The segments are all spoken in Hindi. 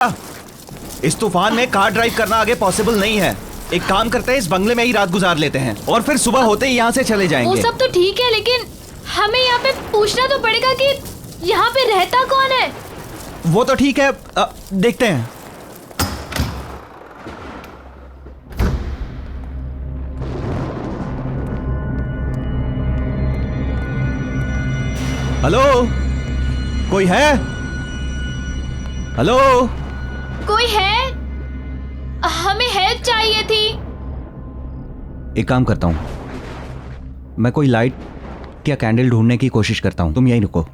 इस तूफान में कार ड्राइव करना आगे पॉसिबल नहीं है। एक काम करते हैं, इस बंगले में ही रात गुजार लेते हैं और फिर सुबह होते ही यहाँ से चले जाएंगे। वो सब तो ठीक है, लेकिन हमें यहाँ पे पूछना तो पड़ेगा कि यहाँ पे रहता कौन है। वो तो ठीक है, देखते हैं। हेलो, कोई है? हेलो, कोई है? हमें हेल्प चाहिए थी। एक काम करता हूं, मैं कोई लाइट या कैंडल ढूंढने की कोशिश करता हूं, तुम यहीं रुको।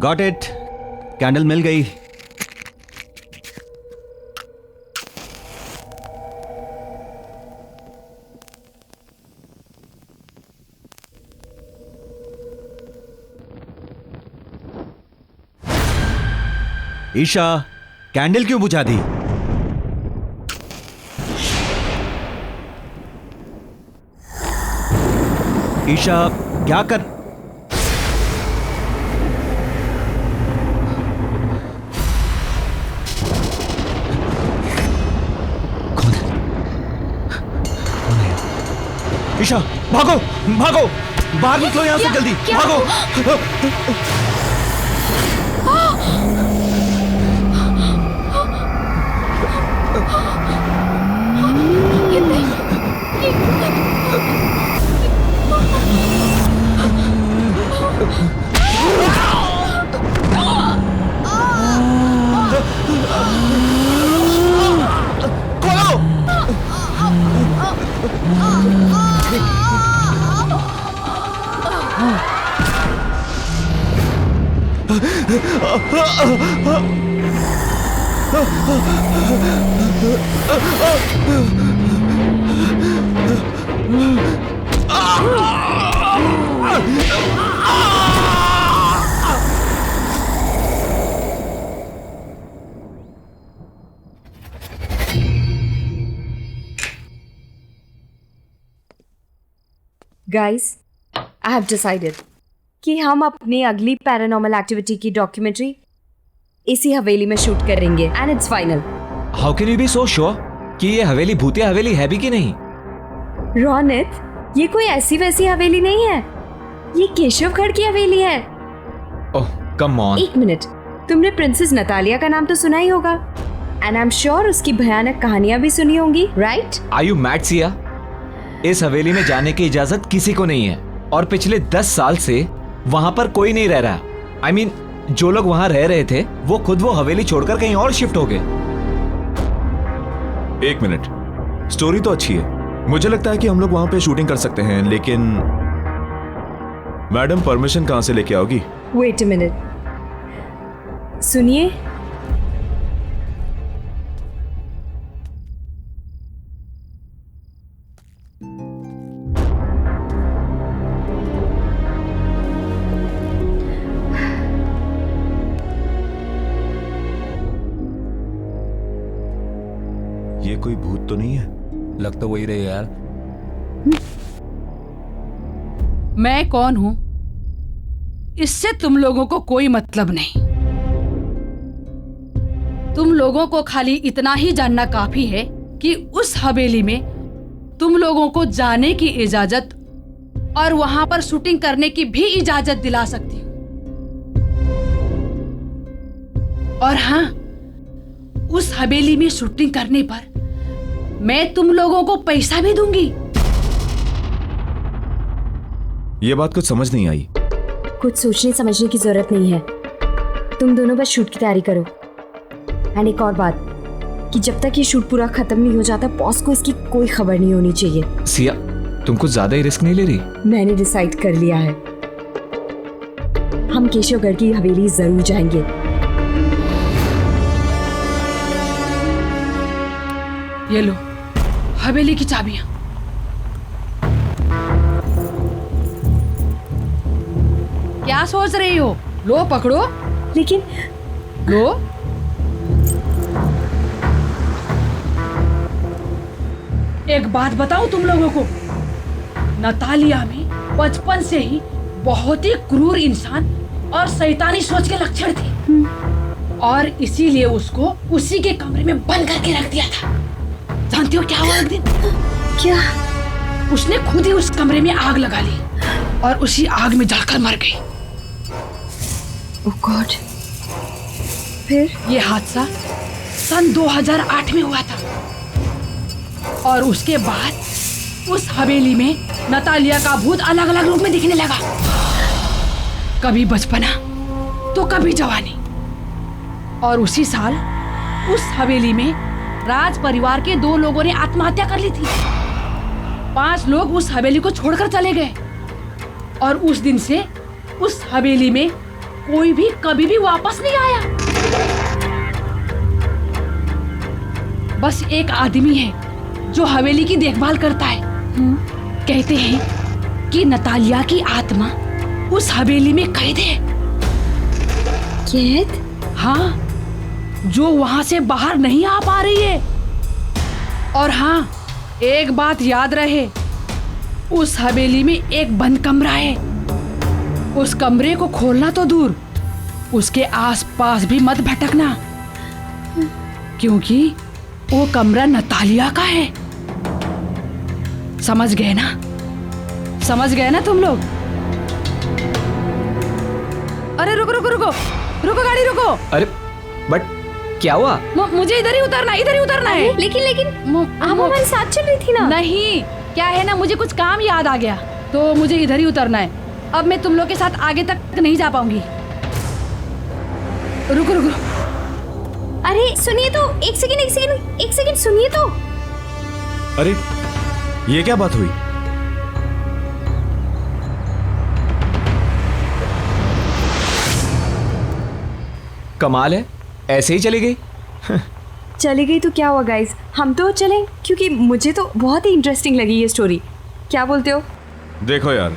गॉट इट, कैंडल मिल गई। ईशा, कैंडल क्यों बुझा दी? ईशा, क्या कर? कौन है? ईशा, भागो भागो, बाहर निकलो यहां से जल्दी, भागो। Guys, I have decided कि हम अपनी अगली पैरानॉर्मल एक्टिविटी की डॉक्यूमेंट्री इसी हवेली में शूट करेंगे and it's final. How can you be so sure कि ये हवेली भूतिया हवेली है भी कि नहीं? रोनित, ये कोई ऐसी वैसी हवेली नहीं है, ये केशवगढ़ की हवेली है। ओह कम ऑन। एक मिनट, तुमने प्रिंसेस नतालिया का नाम तो सुना ही होगा एंड आई एम श्योर उसकी भयानक कहानियां भी सुनी होंगी, right? Are you mad Siya? इस हवेली में जाने की इजाजत किसी को नहीं है और पिछले 10 साल से वहां पर कोई नहीं रह रहा। I mean, जो लोग वहां रह रहे थे वो खुद वो हवेली छोड़कर कहीं और शिफ्ट हो गए। एक मिनट, स्टोरी तो अच्छी है, मुझे लगता है कि हम लोग वहां पे शूटिंग कर सकते हैं, लेकिन मैडम परमिशन कहां से लेके आओगी? वेट अ मिनट, सुनिए। ये कोई भूत तो नहीं है? लग तो वही रही यार। मैं कौन हूं इससे तुम लोगों को कोई मतलब नहीं। तुम लोगों को खाली इतना ही जानना काफी है कि उस हवेली में तुम लोगों को जाने की इजाजत और वहां पर शूटिंग करने की भी इजाजत दिला सकती हूं। और हाँ, उस हवेली में शूटिंग करने पर मैं तुम लोगों को पैसा भी दूंगी। ये बात कुछ समझ नहीं आई। कुछ सोचने समझने की जरूरत नहीं है, तुम दोनों बस शूट की तैयारी करो। एंड एक और बात कि जब तक ये शूट पूरा खत्म नहीं हो जाता, बॉस को इसकी कोई खबर नहीं होनी चाहिए। सिया, तुम कुछ ज्यादा ही रिस्क नहीं ले रही? मैंने डिसाइड कर लिया है, हम केशवगढ़ की हवेली जरूर जाएंगे। ये लो हवेली की चाबियां। क्या सोच रही हो? लो पकड़ो। लेकिन लो। एक बात बताऊं तुम लोगों को, नतालिया में बचपन से ही बहुत ही क्रूर इंसान और शैतानी सोच के लक्षण थे और इसीलिए उसको उसी के कमरे में बंद करके रख दिया था। जानती हो क्या हुआ एक दिन? क्या? उसने खुद ही उस कमरे में आग लगा ली और उसी आग में जलकर मर गई। ओह गॉड। फिर? ये हादसा सन 2008 में हुआ था और उसके बाद उस हवेली में नतालिया का भूत अलग अलग रूप में दिखने लगा। कभी बचपना तो कभी जवानी। और उसी साल उस हवेली में राज परिवार के 2 लोगों ने आत्महत्या कर ली थी। 5 लोग उस हवेली को छोड़कर चले गए और उस दिन से उस हवेली में कोई भी कभी भी वापस नहीं आया। बस एक आदमी है जो हवेली की देखभाल करता है। कहते हैं कि नतालिया की आत्मा उस हवेली में कैद है। कैद? हाँ, जो वहां से बाहर नहीं आ पा रही है। और हाँ, एक बात याद रहे, उस हवेली में एक बंद कमरा है। उस कमरे को खोलना तो दूर, उसके आसपास भी मत भटकना, क्योंकि वो कमरा नतालिया का है। समझ गए ना? समझ गए ना तुम लोग? अरे रुको रुको रुको रुको, गाड़ी रुको। अरे बट क्या हुआ? मुझे इधर ही उतरना है। लेकिन आप हमारे साथ चल रही थी ना? नहीं, क्या है ना, मुझे कुछ काम याद आ गया तो मुझे इधर ही उतरना है। अब मैं तुम लोग के साथ आगे तक नहीं जा पाऊंगी। रुको रुको। अरे सुनिए तो, एक सेकंड सुनिए तो। अरे ये क्या बात हुई? कमाल है, ऐसे ही चली गई। चली गई तो क्या हुआ गाइस, हम तो चलें, क्योंकि मुझे तो बहुत ही इंटरेस्टिंग लगी ये स्टोरी। क्या बोलते हो? देखो यार,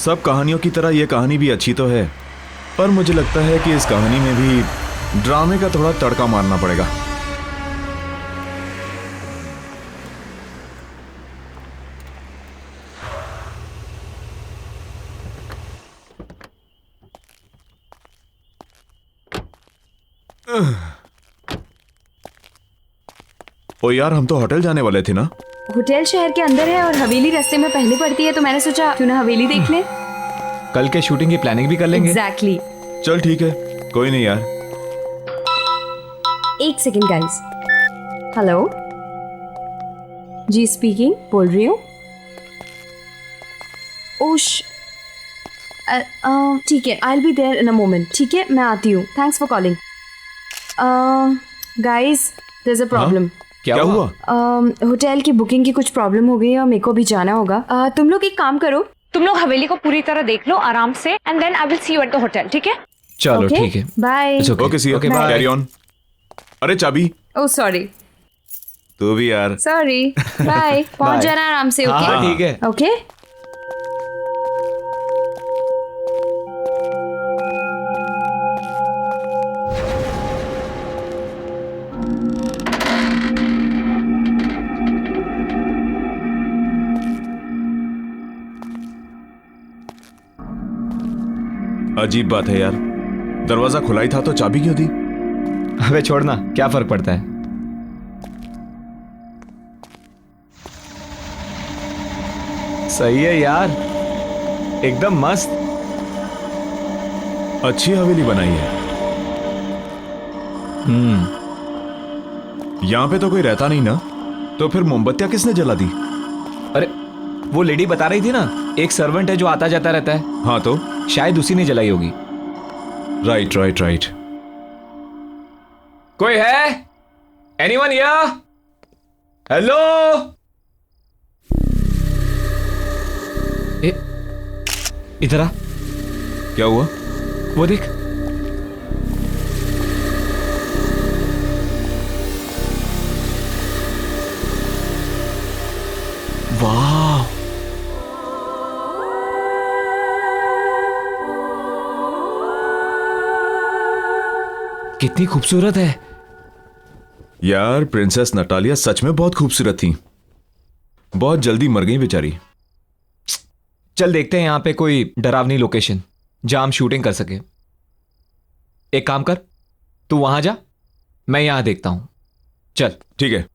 सब कहानियों की तरह ये कहानी भी अच्छी तो है, पर मुझे लगता है कि इस कहानी में भी ड्रामे का थोड़ा तड़का मारना पड़ेगा। ओ यार, हम तो होटल जाने वाले थे ना? होटल शहर के अंदर है और हवेली रास्ते में पहले पड़ती है, तो मैंने सोचा क्यों ना हवेली देख लें। कल के शूटिंग की प्लानिंग भी कर लेंगे। एग्जैक्टली। चल ठीक है, कोई नहीं यार। एक सेकंड गाइस। हेलो जी, स्पीकिंग, बोल रही हूँ। ओश, ठीक है, I will be there in a moment. ठीक है, मैं आती हूँ। Thanks for calling. Guys, there is a problem. क्या हुआ? होटल की बुकिंग की कुछ प्रॉब्लम हो गई है और मेरे को भी जाना होगा। तुम लोग एक काम करो, तुम लोग हवेली को पूरी तरह देख लो आराम से, and then I will see you at the hotel. ठीक है? चलो ठीक है। Bye. Okay see you. Okay, bye. Carry on. अरे चाबी। Oh sorry. तू भी यार। सॉरी। बाय। पहुंच Bye. जाना आराम से। हाँ ओके ठीक है। ओके। अजीब बात है यार, दरवाजा खुला ही था तो चाबी क्यों दी? अबे छोड़ना, क्या फर्क पड़ता है। सही है यार, एकदम मस्त। अच्छी हवेली बनाई है। यहाँ पे तो कोई रहता नहीं ना, तो फिर मोमबत्तियां किसने जला दी? अरे वो लेडी बता रही थी ना, एक सर्वेंट है जो आता जाता रहता है। हाँ तो शायद उसी ने जलाई होगी। Right right right. कोई है? Anyone here? हेलो? इधर आ। क्या हुआ? वो देख। वाह, कितनी खूबसूरत है। यार प्रिंसेस नटालिया सच में बहुत खूबसूरत थी, बहुत जल्दी मर गई बेचारी। चल देखते हैं यहाँ पे कोई डरावनी लोकेशन जहां हम शूटिंग कर सके। एक काम कर, तू वहां जा, मैं यहां देखता हूं। चल। ठीक है।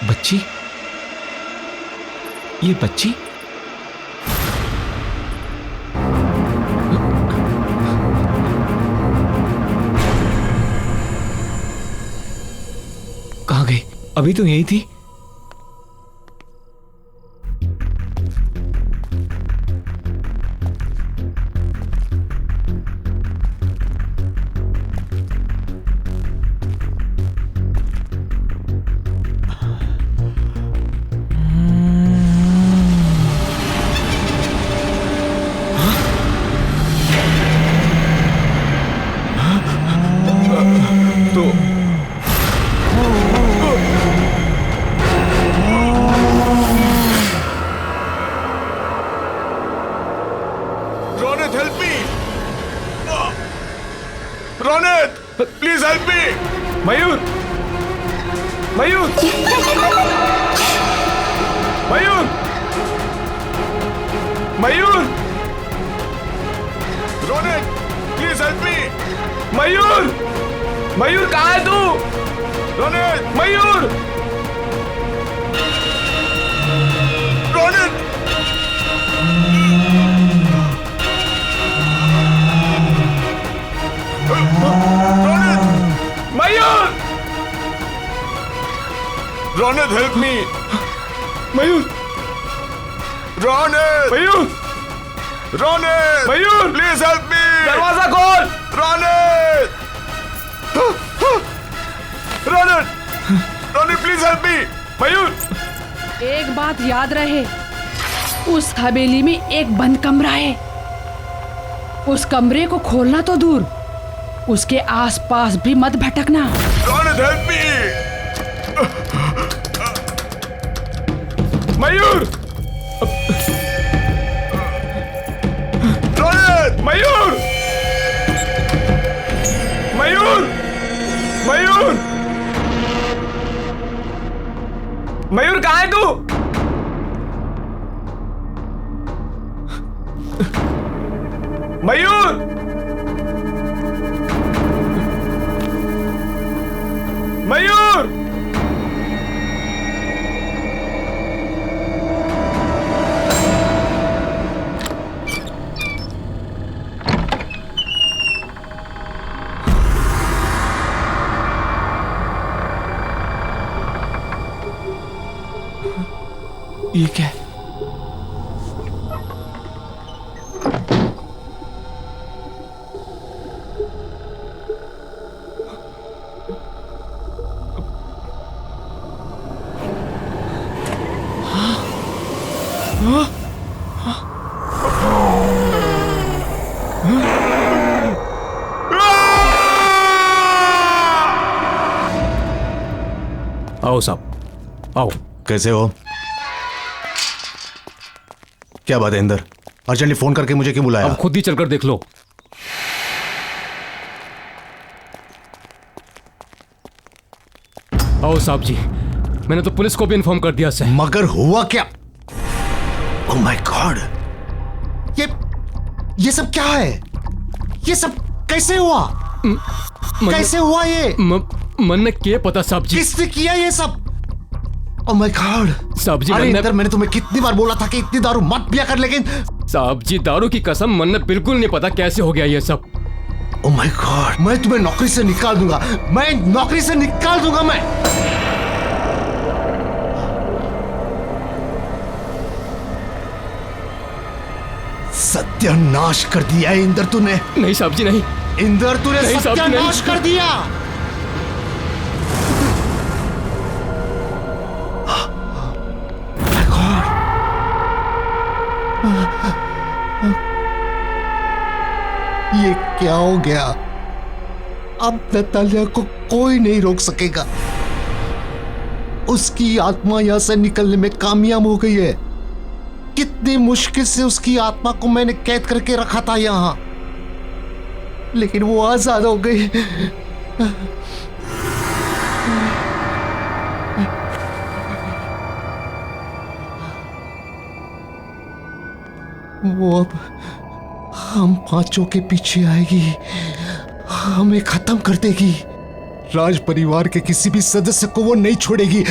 बच्ची, ये बच्ची कहां गई? अभी तो यही थी। Mayur, Mayur, Mayur, Mayur, Ronit, please help me. Mayur, Mayur कहाँ है तू? Ronit, Mayur, Ronit, Mayur, Ronit help me. Mayur, Ronit, Mayur, Ronit, Mayur, please help me. दरवाजा खोल। Ronit, Ronit, Ronit please help me. Mayur, एक बात याद रहे, उस हवेली में एक बंद कमरा है। उस कमरे को खोलना तो दूर, उसके आसपास भी मत भटकना। Ronit help me. मयूर, रोनित, मयूर, मयूर, मयूर, मयूर कहाँ है तू? मयूर, मयूर, ये क्या है? आओ साहब, आओ। कैसे हो? क्या बात है इंदर? अर्जेंटली फोन करके मुझे क्यों बुलाया? अब खुद ही चलकर देख लो। आओ साहब जी, मैंने तो पुलिस को भी इन्फॉर्म कर दिया सर। मगर हुआ क्या? ओह माय गॉड, ये सब क्या है? ये सब कैसे हुआ? कैसे हुआ ये? मन में क्या पता साहब जी। किसने किया ये सब? ओह माय गॉड साहब जी, अरे इंदर, मैंने तुम्हें कितनी बार बोला था कि इतनी दारू मत पिया कर, लेकिन साहब जी दारू की कसम, मन में बिल्कुल नहीं पता कैसे हो गया ये सब। ओह माय गॉड, मैं तुम्हें नौकरी से निकाल दूंगा, मैं नौकरी से निकाल दूंगा मैं। सत्यानाश कर दिया है इंदर तूने। नहीं साहब जी नहीं। इंदर तूने नहीं साहब जी, सत्यानाश नहीं। कर दिया। ये क्या हो गया? अब नतालिया को कोई नहीं रोक सकेगा। उसकी आत्मा यहां से निकलने में कामयाब हो गई है। कितनी मुश्किल से उसकी आत्मा को मैंने कैद करके रखा था यहां, लेकिन वो आजाद हो गई। वो अब हम पांचों के पीछे आएगी, हमें खत्म कर देगी। राज परिवार के किसी भी सदस्य को वो नहीं छोड़ेगी।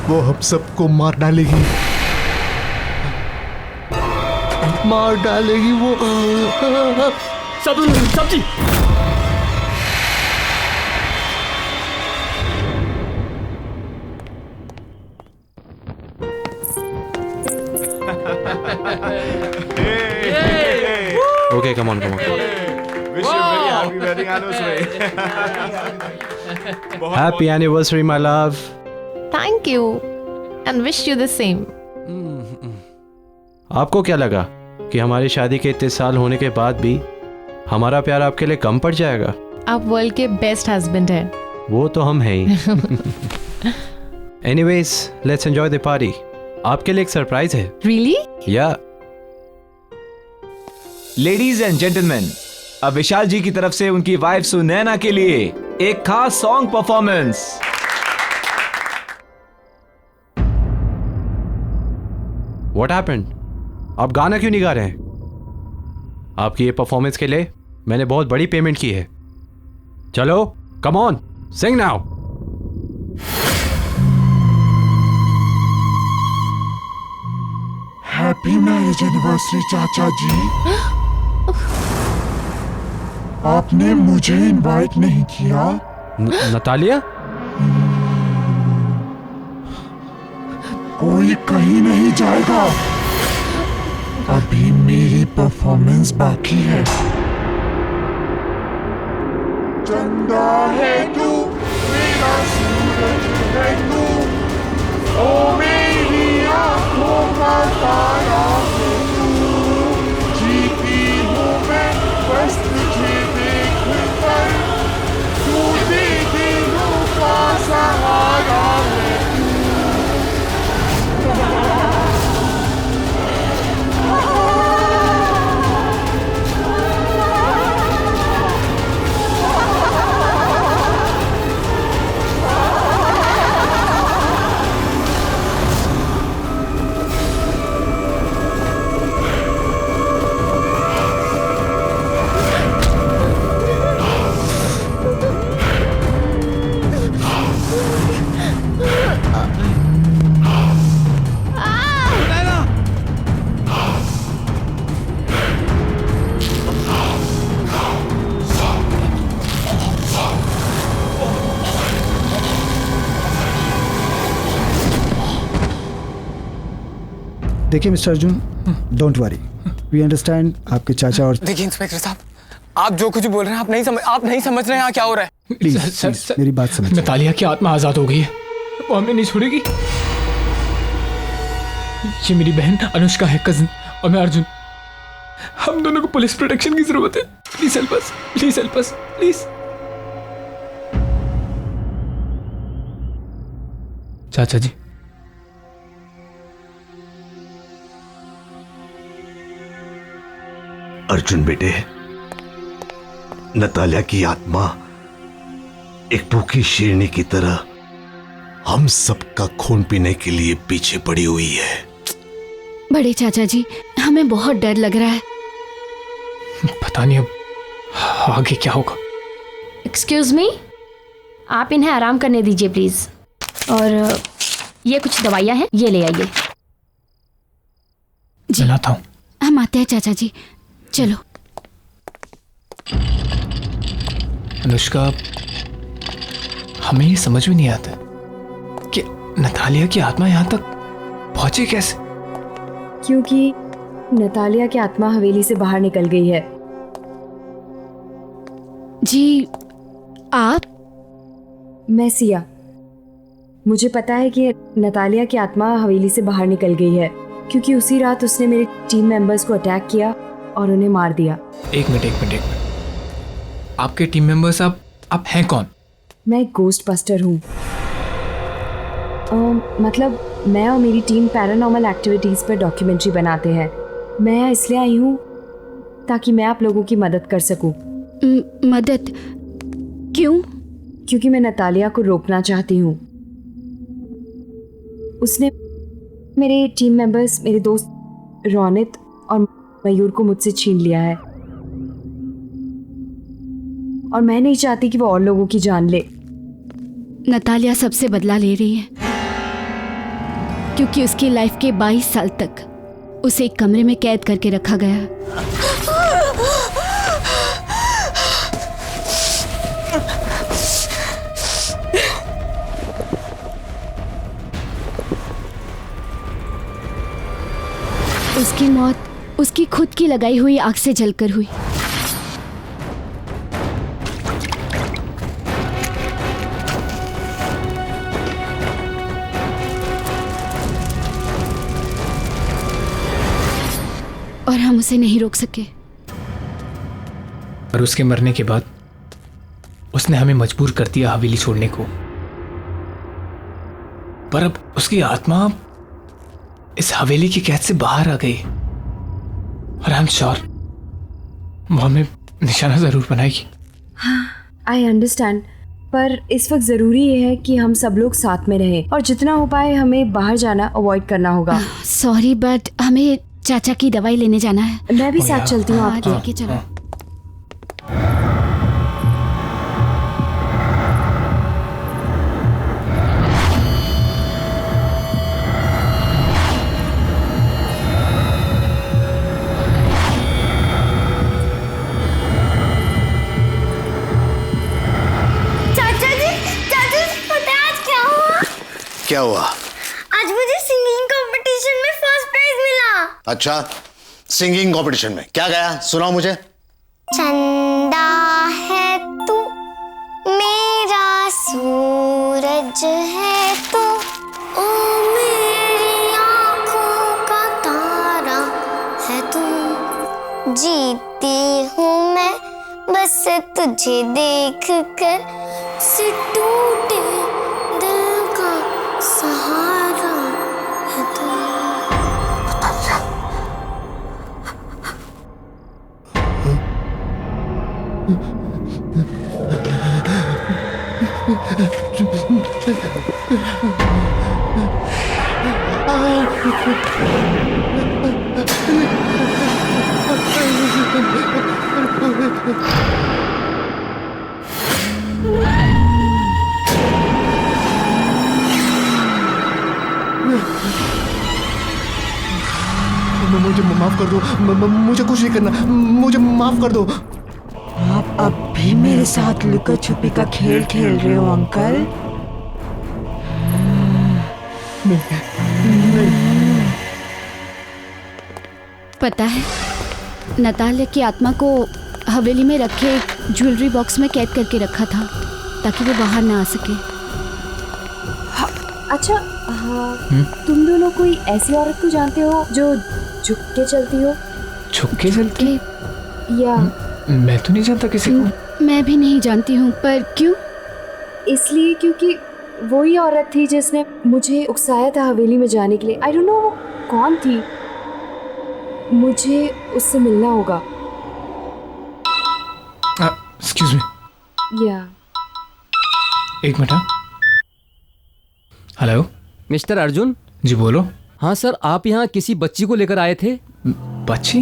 वो हम सबको मार डालेगी, मार डालेगी वो। साहब जी, Okay, come on. Wish you very happy wedding anniversary. Happy anniversary, my love. Thank you and wish you the same. आपको क्या लगा कि हमारी शादी के इतने साल होने के बाद भी हमारा प्यार आपके लिए कम पड़ जाएगा? आप वर्ल्ड के बेस्ट हस्बैंड हैं। वो तो हम हैं ही। Anyways, let's enjoy the party. आपके लिए एक सरप्राइज है। Really? या लेडीज एंड जेंटलमैन, अब विशाल जी की तरफ से उनकी वाइफ सुनैना के लिए एक खास सॉन्ग परफॉर्मेंस। What happened? आप गाना क्यों नहीं गा रहे हैं? आपकी ये परफॉर्मेंस के लिए मैंने बहुत बड़ी पेमेंट की है। चलो, come on, sing now. Happy marriage anniversary चाचा जी। आपने मुझे इनवाइट नहीं किया। नतालिया? कोई कहीं नहीं जाएगा, अभी मेरी परफॉर्मेंस बाकी है। चंदा है तू, मेरा सूरज है तू, ओ मेरी आंखों का तारा है तू। जीती हूँ मैं बस तुझे देख कर, तू दे दिलों का सहारा है तू। देखिए mister Arjun, don't worry, we understand आपके चाचा और। देखिए इंस्पेक्टर साहब, आप जो कुछ बोल रहे हैं आप नहीं समझ रहे हैं यहाँ क्या हो रहा है। प्लीज मेरी बात समझिए। नतालिया की आत्मा आजाद हो गई है, वो हमें नहीं छोड़ेगी। ये मेरी बहन अनुष्का है, कजिन, और मैं अर्जुन। हम दोनों को पुलिस प्रोटेक्शन की जरूरत है। Please help us, please help us, please. चाचा जी, अर्जुन बेटे, नतालिया की आत्मा एक भूखी शेरनी की तरह हम सबका खून पीने के लिए पीछे पड़ी हुई है। बड़े चाचा जी, हमें बहुत डर लग रहा है। पता नहीं अब आगे क्या होगा। एक्सक्यूज मी, आप इन्हें आराम करने दीजिए प्लीज। और ये कुछ दवाइयाँ हैं, ये ले आइए। जी लाता हूँ। हम आते हैं चाचा जी, चलो। अनुष्का, हमें ये समझ में नहीं आता कि नतालिया की आत्मा यहाँ तक पहुंची कैसे। क्योंकि नतालिया की आत्मा हवेली से बाहर निकल गई है। जी आप? मैं सिया। मुझे पता है कि नतालिया की आत्मा हवेली से बाहर निकल गई है क्योंकि उसी रात उसने मेरे टीम मेंबर्स को अटैक किया और उन्हें मार दिया। एक मिनट। आपके टीम मेंबर्स आप हैं कौन? मैं एक गोस्ट बस्टर हूँ। मतलब मैं और मेरी टीम पैरानॉर्मल एक्टिविटीज़ पर डॉक्यूमेंट्री बनाते हैं। मैं यहाँ इसलिए आई हूँ ताकि मैं आप लोगों की मदद कर सकूँ। मदद? क्यों? क्योंकि मैं नतालिया को रोकना चाहती हूँ। उसने मेरे टीम मेंबर्स, मेरे दोस्त रोनित और मयूर को मुझसे छीन लिया है और मैं नहीं चाहती कि वो और लोगों की जान ले। नतालिया सबसे बदला ले रही है क्योंकि उसकी लाइफ के 22 साल तक उसे एक कमरे में कैद करके रखा गया। उसकी मौत उसकी खुद की लगाई हुई आग से जलकर हुई। और हम उसे नहीं रोक सके। और उसके मरने के बाद उसने हमें मजबूर कर दिया हवेली छोड़ने को। पर अब उसकी आत्मा इस हवेली की कैद से बाहर आ गई और आई एम श्योर वो हमें निशाना जरूर बनाएगी। आई अंडरस्टैंड, पर इस वक्त ज़रूरी ये है कि हम सब लोग साथ में रहें और जितना हो पाए हमें बाहर जाना अवॉइड करना होगा। सॉरी बट हमें चाचा की दवाई लेने जाना है। मैं भी साथ चलती हूँ आपके। ठीक है, चलो। क्या हुआ? आज मुझे सिंगिंग कंपटीशन में फर्स्ट प्राइज मिला। अच्छा, सिंगिंग कंपटीशन में क्या गाया? सुनाओ मुझे। चंदा है तू, मेरा सूरज है तू, ओ मेरी आँखों का तारा है तू। जीती हूँ मैं बस तुझे देख कर, से टूटे दिल का सहारा है तू। मुझे माफ कर दो, मुझे कुछ नहीं करना, मुझे माफ कर दो। आप अब भी मेरे साथ लुका छुपी का खेल खेल रहे हो अंकल? पता है, नतालिया की आत्मा को हवेली में रखे एक ज्वेलरी बॉक्स में कैद करके रखा था ताकि वो बाहर ना आ सके। अच्छा हाँ, तुम दोनों कोई ऐसी औरत को जानते हो जो झुक के चलती हो? झुक के चलती? या मैं तो नहीं जानता किसी को। मैं भी नहीं जानती हूँ, पर क्यों? इसलिए क्योंकि वही औरत थी जिसने मुझे उकसाया था हवेली में जाने के लिए। आई डोंट नो वो कौन थी, मुझे उससे मिलना होगा। Excuse me. या एक मिनट। Hello mister Arjun. जी बोलो। हाँ सर, आप यहाँ किसी बच्ची को लेकर आए थे। बच्ची?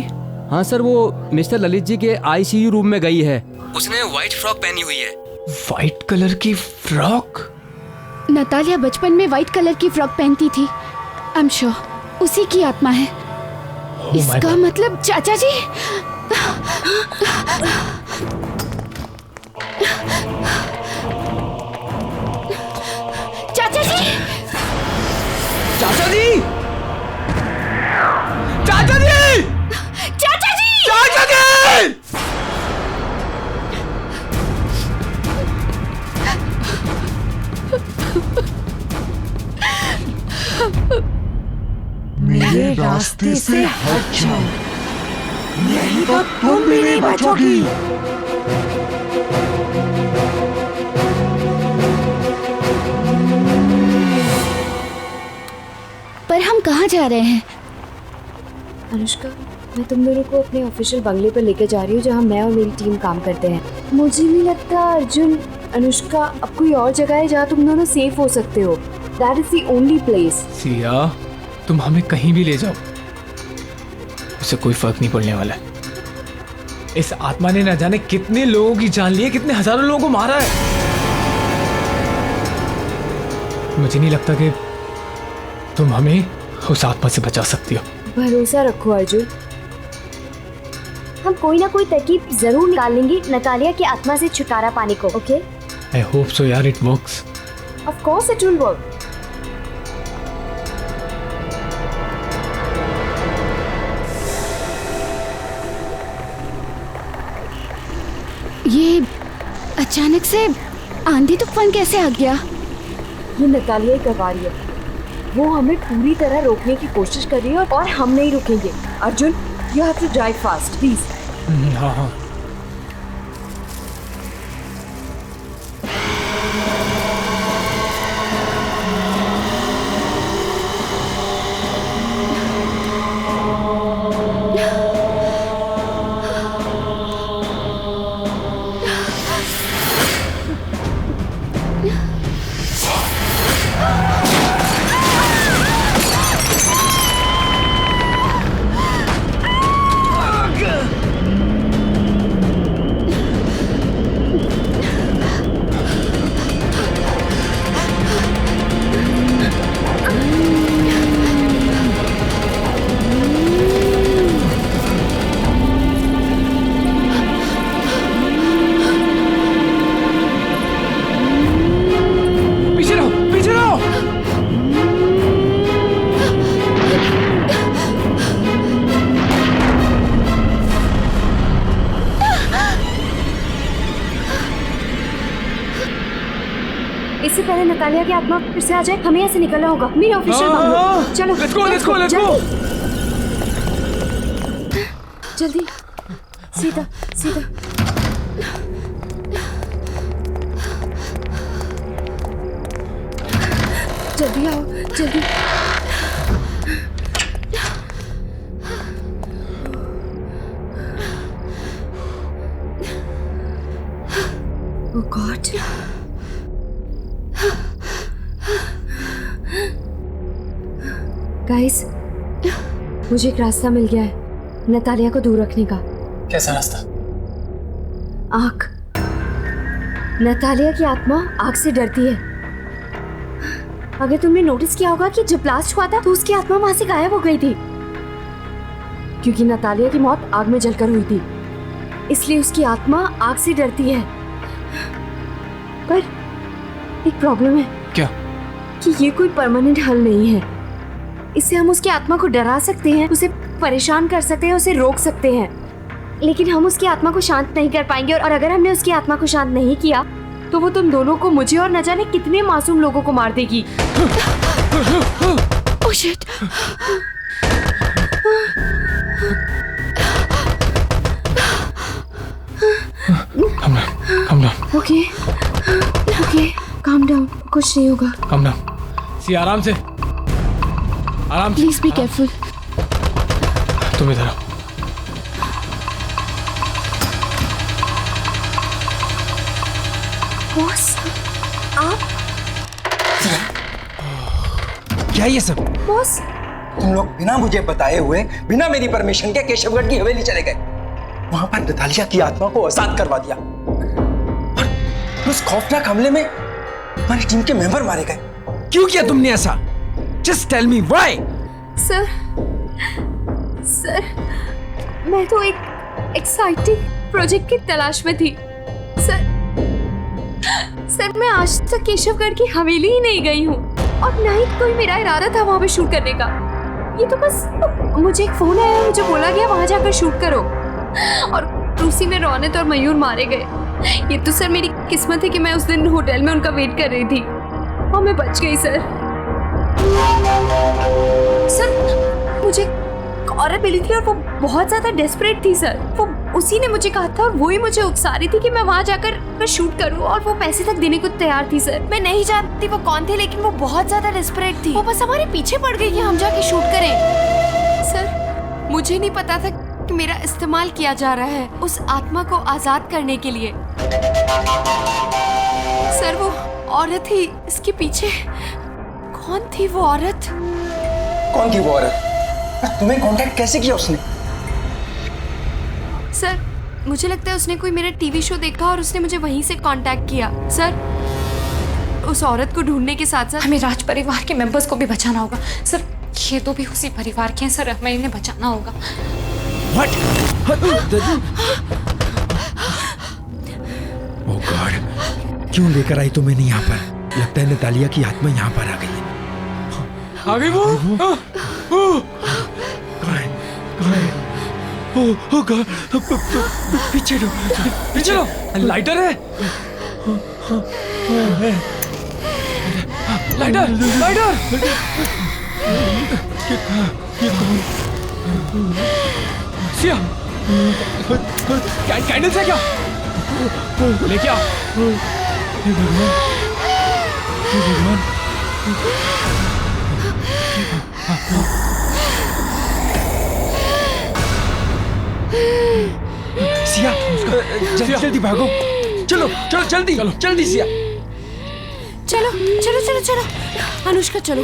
हाँ सर, वो मिस्टर ललित जी के आईसीयू रूम में गई है। उसने व्हाइट फ्रॉक पहनी हुई है। व्हाइट कलर की फ्रॉक? नतालिया बचपन में व्हाइट कलर की फ्रॉक पहनती थी। आई एम श्योर उसी की आत्मा है। इसका मतलब चाचा जी। चाचा जी! चाचा जी! चाचा जी! चाचा जी! चाचा जी! मेरे रास्ते से हट जाओ, नहीं तो तुम भी नहीं बचोगी। पर हम कहाँ जा रहे हैं? अनुष्का, मैं तुम दोनों को अपने ऑफिशियल बंगले पर लेकर जा रही हूँ जहाँ मैं और मेरी टीम काम करते हैं। मुझे नहीं लगता अर्जुन, अनुष्का, अब कोई और जगह है जहाँ तुम दोनों सेफ हो सकते हो। That is the only place. Siya, तुम हमें कहीं भी ले जाओ, उससे कोई फर्क नहीं पड़ने वाला है। इस आत्मा ने न जाने कितने लोगों की जान ली है, कितने हजारों लोगों को मारा है। मुझे नहीं लगता कि तुम हमें उस आत्मा से बचा सकती हो। भरोसा रखो अर्जुन, हम कोई ना कोई तरकीब जरूर निकालेंगे नतालिया की आत्मा से छुटकारा पाने को। ओके? आई होप सो यार, it works. Of course it will work. ये अचानक से आंधी तूफान कैसे आ गया? ये नतालिया ही करवा रही है। वो हमें पूरी तरह रोकने की कोशिश कर रही है और हम नहीं रुकेंगे। Arjun, you have to drive fast please. हाँ हाँ। इससे पहले नतालिया की आत्मा फिर से आ जाए, हमें यहाँ से निकलना होगा। मेरे ऑफिशियल बंगलो। चलो let's go, let's go, let's go. जल्दी, सीधा सीधा। जल्दी आओ, जल्दी। Oh God. गाइस, मुझे एक रास्ता मिल गया है नतालिया को दूर रखने का। कैसा रास्ता? आग। नतालिया की आत्मा आग से डरती है। अगर तुमने नोटिस किया होगा कि जब ब्लास्ट हुआ था तो उसकी आत्मा वहां से गायब हो गई थी, क्योंकि नतालिया की मौत आग में जलकर हुई थी, इसलिए उसकी आत्मा आग से डरती है। पर एक प्रॉब्लम है। क्या? कि ये कोई परमानेंट हल नहीं है। इससे हम उसकी आत्मा को डरा सकते हैं, उसे परेशान कर सकते हैं, उसे रोक सकते हैं, लेकिन हम उसकी आत्मा को शांत नहीं कर पाएंगे। और अगर हमने उसकी आत्मा को शांत नहीं किया तो वो तुम दोनों को, मुझे और न जाने कितने मासूम लोगों को मार देगी। Oh shit. Calm down. Okay okay, calm down, कुछ नहीं होगा। Calm down. सी आराम से, आराम से। Please be careful. तुम इधर आओ। बॉस, आप? क्या ये सब? बॉस, तुम लोग बिना मुझे बताए हुए, बिना मेरी परमिशन के केशवगढ़ की हवेली चले गए। वहां पर नतालिया की आत्मा को आजाद करवा दिया और उस खौफनाक हमले में हमारी टीम के मेंबर मारे गए। क्यों किया तुमने ऐसा? Just tell me why? Sir, मैं तो एक एक्साइटिंग प्रोजेक्ट की तलाश में थी। सर मैं आज तक केशवगढ़ की हवेली ही नहीं गई हूँ और ना ही कोई मेरा इरादा था वहाँ पे शूट करने का। ये तो बस मुझे एक फोन आया, मुझे बोला गया वहाँ जाकर शूट करो और उसी में रौनक और मयूर मारे गए। ये तो सर मेरी किस्मत है कि मैं उस दिन होटल में उनका वेट कर रही थी और मैं बच गई। सर मुझे एक औरत मिली थी और वो बहुत ज्यादा डेस्परेट थी। सर वो उसी ने मुझे कहा था और वही मुझे उकसा रही थी कि मैं वहां जाकर शूट करूं और वो पैसे तक देने को तैयार थी। सर मैं नहीं जानती वो कौन थे, लेकिन वो बहुत ज्यादा डेस्परेट थी। वो बस हमारे पीछे पड़ गई कि हम जाके शूट करें। सर मुझे नहीं पता था कि मेरा इस्तेमाल किया जा रहा है उस आत्मा को आजाद करने के लिए। सर वो औरत ही इसके पीछे। कौन थी वो औरत? कौन थी वो औरत? तुम्हें कांटेक्ट कैसे किया उसने? सर मुझे लगता है उसने कोई मेरा टीवी शो देखा और उसने मुझे वहीं से कांटेक्ट किया। सर उस औरत को ढूंढने के साथ साथ हमें राज परिवार के मेंबर्स को भी बचाना होगा। सर ये तो भी उसी परिवार के हैं सर, हमें इन्हें बचाना होगा। ओह गॉड, क्यों लेकर आई तुम इन्हें यहाँ पर? लगता है नतालिया की आत्मा यहाँ पर आ गई है। आ गई वो? ओह गॉड, पीछे लो, पीछे लो। लाइटर है? Lighter, lighter. ये कौन? सिया, कैंडल्स है क्या? लेके आ। हे भगवान, हे भगवान। सिया, जल्दी जल्दी भागो। चलो चलो जल्दी, चलो जल्दी सिया। चलो चलो चलो चलो अनुष्का चलो।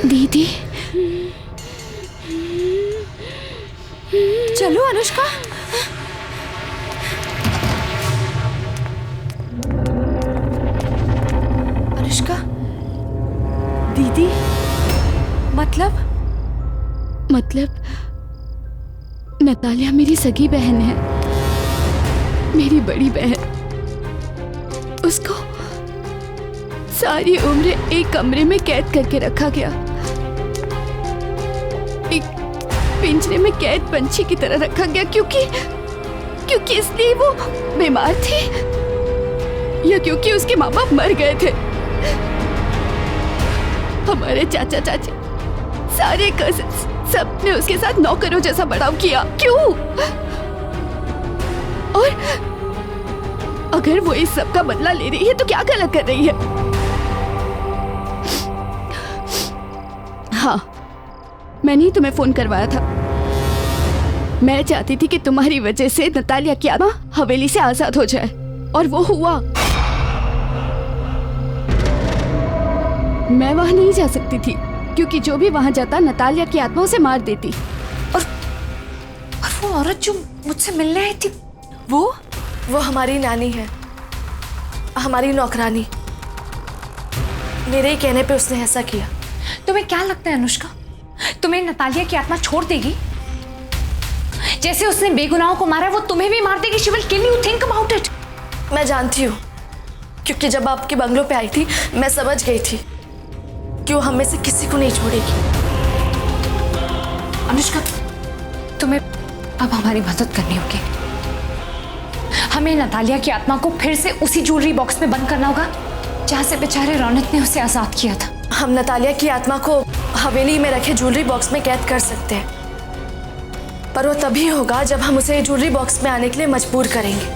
दीदी चलो अनुष्का। अनुष्का दीदी मतलब नतालिया मेरी सगी बहन है, मेरी बड़ी बहन। उसको सारी उम्र एक कमरे में कैद करके रखा गया, एक पिंजरे में कैद पंछी की तरह रखा गया क्योंकि इसलिए वो बीमार थी या क्योंकि उसके माँ बाप मर गए थे। हमारे चाचा चाची सारे कजिन्स सब ने उसके साथ नौकरों जैसा बर्ताव किया। क्यों? और अगर वो इस सब का बदला ले रही है तो क्या गलत कर रही है? हाँ, मैंने ही तुम्हें फोन करवाया था। मैं चाहती थी कि तुम्हारी वजह से नतालिया की आत्मा हवेली से आजाद हो जाए और वो हुआ। मैं वहां नहीं जा सकती थी क्योंकि जो भी वहां जाता नतालिया की आत्मा उसे मार देती। और वो औरत जो मुझसे मिलने आई थी वो हमारी नानी है, हमारी नौकरानी। मेरे ही कहने पे उसने ऐसा किया। तुम्हें क्या लगता है अनुष्का, तुम्हें नतालिया की आत्मा छोड़ देगी? जैसे उसने बेगुनाहों को मारा वो तुम्हें भी मार देगी। She will kill you, think about it. मैं जानती हूँ क्योंकि जब आपके बंगलों पे आई थी मैं समझ गई थी कि वो हम में से किसी को नहीं छोड़ेगी। अनुष्का अब हमारी मदद करनी होगी। हमें नतालिया की आत्मा को फिर से उसी ज्वेलरी बॉक्स में बंद करना होगा जहां से बेचारे रौनक ने उसे आजाद किया था। हम नतालिया की आत्मा को हवेली में रखे ज्वेलरी बॉक्स में कैद कर सकते हैं, पर वो तभी होगा जब हम उसे ज्वेलरी बॉक्स में आने के लिए मजबूर करेंगे।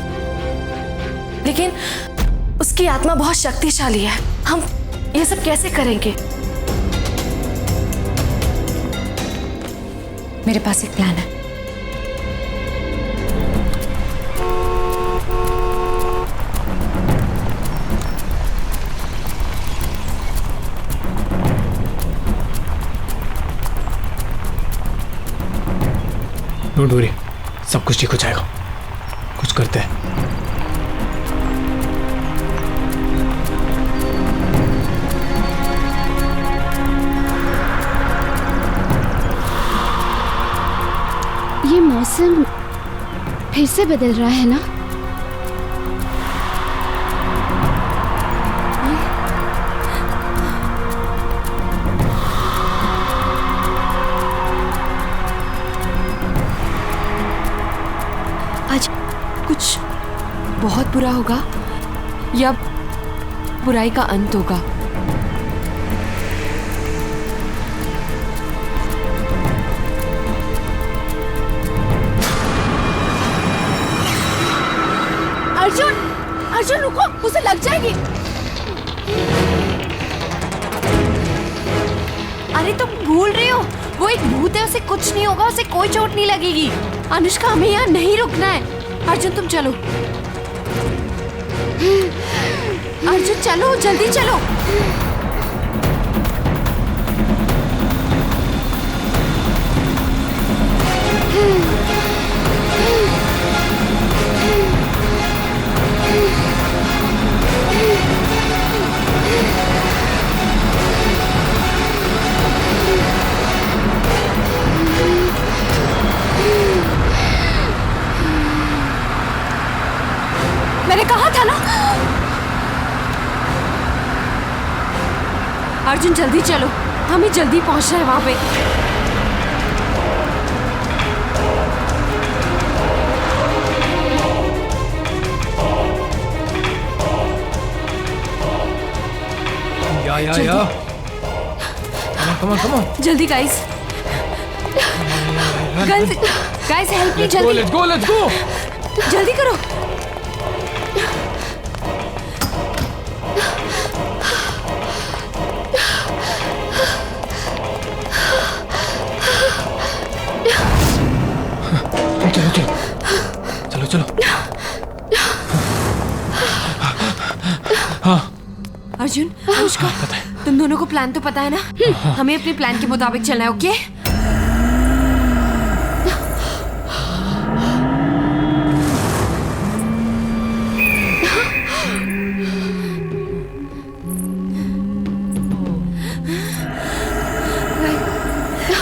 लेकिन उसकी आत्मा बहुत शक्तिशाली है, हम ये सब कैसे करेंगे? मेरे पास एक प्लान है। डोंट वरी, सब कुछ ठीक हो जाएगा। कुछ करते हैं। ये मौसम फिर से बदल रहा है ना? आज कुछ बहुत बुरा होगा या बुराई का अंत होगा? अर्जुन, अर्जुन रुको, उसे लग जाएगी। अरे तुम भूल रही हो, वो एक भूत है, उसे कुछ नहीं होगा, उसे कोई चोट नहीं लगेगी। अनुष्का, हमें यहाँ नहीं रुकना है। अर्जुन तुम चलो, अर्जुन चलो, जल्दी चलो। मैंने कहा था ना। अर्जुन जल्दी चलो, हमें जल्दी पहुंचना है वहां पे। या कम ऑन जल्दी गाइस, गाइस हेल्प मी, जल्दी लेट्स गो जल्दी करो। चलो। हाँ अर्जुन, अनुष्का, तुम दोनों को प्लान तो पता है ना? हमें अपने प्लान के मुताबिक चलना है, ओके?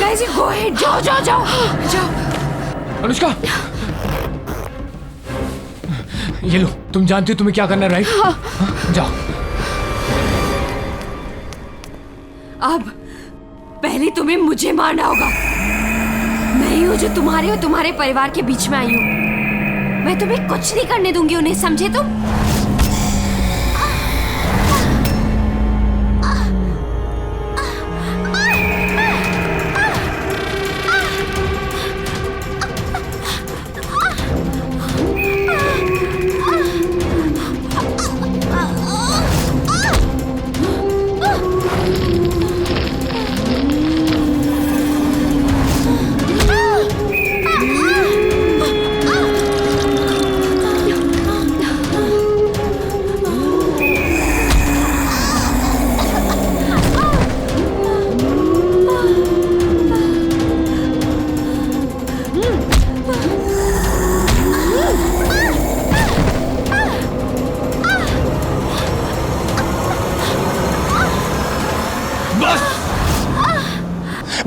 गाइस, गो अहेड, जाओ। अनुष्का, ये लो, तुम जानती हो तुम्हें क्या करना है, राइट? हाँ। जाओ। अब पहले तुम्हें मुझे मारना होगा। मैं ही हूँ जो तुम्हारे और तुम्हारे परिवार के बीच में आई हूँ। मैं तुम्हें कुछ नहीं करने दूंगी उन्हें, समझे तुम?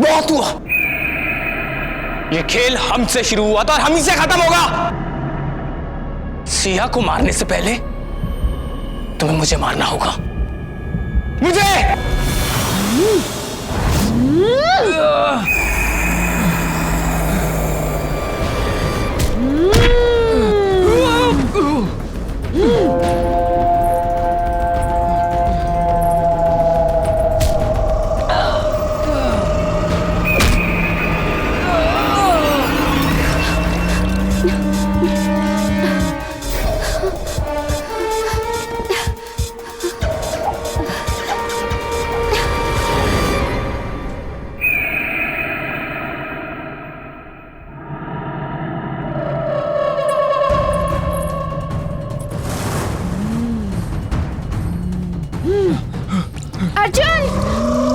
बहुत हुआ। ये खेल हमसे शुरू हुआ था और हम ही से खत्म होगा। सिया को मारने से पहले तुम्हें मुझे मारना होगा। मुझे अर्जुन